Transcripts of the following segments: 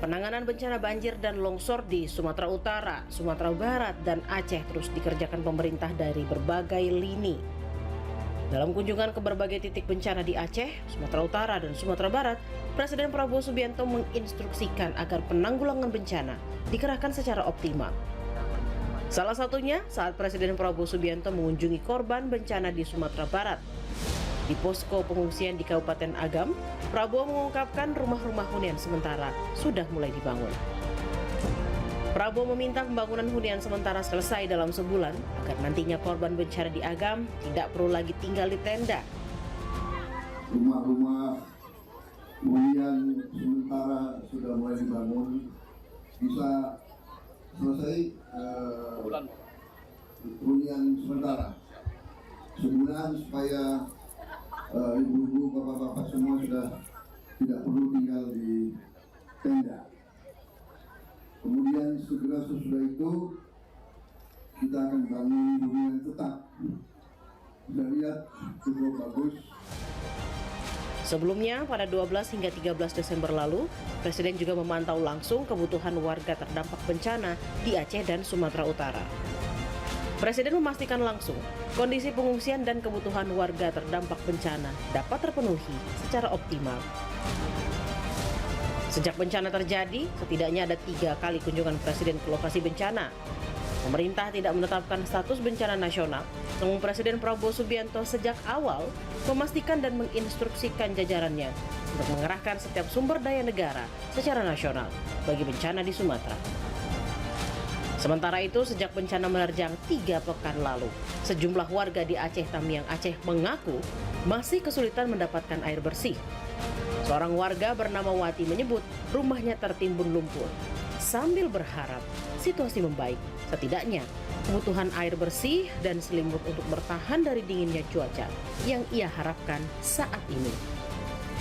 Penanganan bencana banjir dan longsor di Sumatera Utara, Sumatera Barat, dan Aceh terus dikerjakan pemerintah dari berbagai lini. Dalam kunjungan ke berbagai titik bencana di Aceh, Sumatera Utara, dan Sumatera Barat, Presiden Prabowo Subianto menginstruksikan agar penanggulangan bencana dikerahkan secara optimal. Salah satunya saat Presiden Prabowo Subianto mengunjungi korban bencana di Sumatera Barat. Di posko pengungsian di Kabupaten Agam, Prabowo mengungkapkan rumah-rumah hunian sementara sudah mulai dibangun. Prabowo meminta pembangunan hunian sementara selesai dalam sebulan agar nantinya korban bencana di Agam tidak perlu lagi tinggal di tenda. Rumah-rumah hunian sementara sudah mulai dibangun, bisa selesai hunian sementara sebulan supaya ibu-ibu, bapak-bapak semua sudah tidak perlu tinggal di tenda. Kemudian segera sesudah itu kita akan bangun hunian tetap. Sudah lihat cukup bagus. Sebelumnya, pada 12 hingga 13 Desember lalu, Presiden juga memantau langsung kebutuhan warga terdampak bencana di Aceh dan Sumatera Utara. Presiden memastikan langsung kondisi pengungsian dan kebutuhan warga terdampak bencana dapat terpenuhi secara optimal. Sejak bencana terjadi, setidaknya ada 3 kali kunjungan Presiden ke lokasi bencana. Pemerintah tidak menetapkan status bencana nasional, namun Presiden Prabowo Subianto sejak awal memastikan dan menginstruksikan jajarannya untuk mengerahkan setiap sumber daya negara secara nasional bagi bencana di Sumatera. Sementara itu, sejak bencana menerjang 3 pekan lalu, sejumlah warga di Aceh Tamiang, Aceh mengaku masih kesulitan mendapatkan air bersih. Seorang warga bernama Wati menyebut rumahnya tertimbun lumpur. Sambil berharap situasi membaik, setidaknya kebutuhan air bersih dan selimut untuk bertahan dari dinginnya cuaca yang ia harapkan saat ini.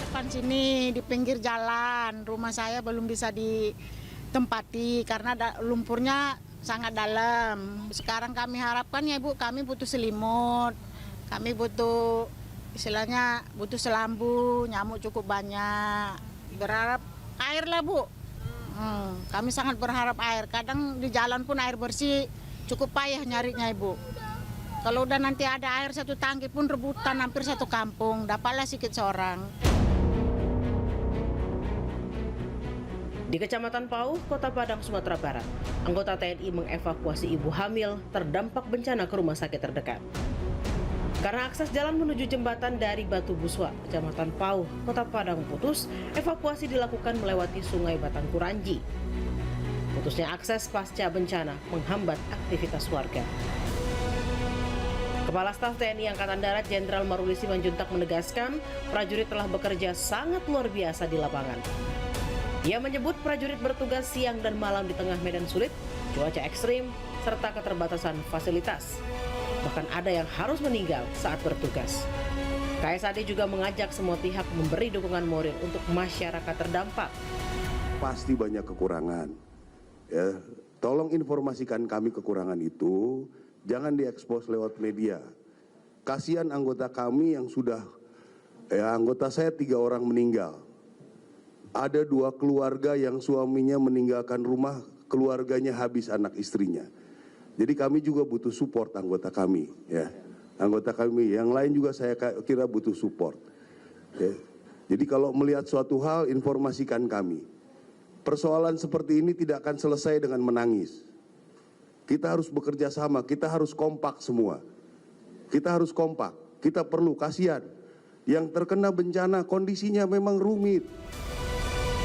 Depan sini di pinggir jalan, rumah saya belum bisa ditempati karena lumpurnya sangat dalam. Sekarang kami harapkan ya Bu, kami butuh selimut, kami butuh istilahnya butuh selambu, nyamuk cukup banyak. Berharap air lah Bu. Kami sangat berharap air. Kadang di jalan pun air bersih cukup payah nyarinya Ibu. Kalau udah nanti ada air 1 tangki pun rebutan hampir 1 kampung, dapatlah sedikit seorang. Di Kecamatan Pauh, Kota Padang, Sumatera Barat, anggota TNI mengevakuasi ibu hamil terdampak bencana ke rumah sakit terdekat. Karena akses jalan menuju jembatan dari Batu Buswa, Kecamatan Pauh, Kota Padang putus, evakuasi dilakukan melewati Sungai Batangkuranji. Putusnya akses pasca bencana menghambat aktivitas warga. Kepala Staf TNI Angkatan Darat Jenderal Maruli Simanjuntak menegaskan prajurit telah bekerja sangat luar biasa di lapangan. Ia menyebut prajurit bertugas siang dan malam di tengah medan sulit, cuaca ekstrim, serta keterbatasan fasilitas. Bahkan ada yang harus meninggal saat bertugas. KSAD juga mengajak semua pihak memberi dukungan moral untuk masyarakat terdampak. Pasti banyak kekurangan. Ya, tolong informasikan kami kekurangan itu, jangan diekspos lewat media. Kasihan anggota kami yang sudah, anggota saya 3 orang meninggal. Ada 2 keluarga yang suaminya meninggalkan rumah, keluarganya habis anak istrinya. Jadi kami juga butuh support anggota kami, ya. Anggota kami, yang lain juga saya kira butuh support. Ya. Jadi kalau melihat suatu hal, informasikan kami. Persoalan seperti ini tidak akan selesai dengan menangis. Kita harus bekerja sama, kita harus kompak semua. Kita harus kompak, kita perlu, kasihan. Yang terkena bencana kondisinya memang rumit.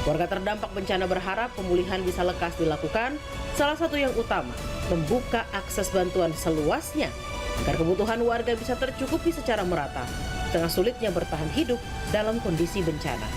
Warga terdampak bencana berharap pemulihan bisa lekas dilakukan, salah satu yang utama, membuka akses bantuan seluasnya, agar kebutuhan warga bisa tercukupi secara merata, di tengah sulitnya bertahan hidup dalam kondisi bencana.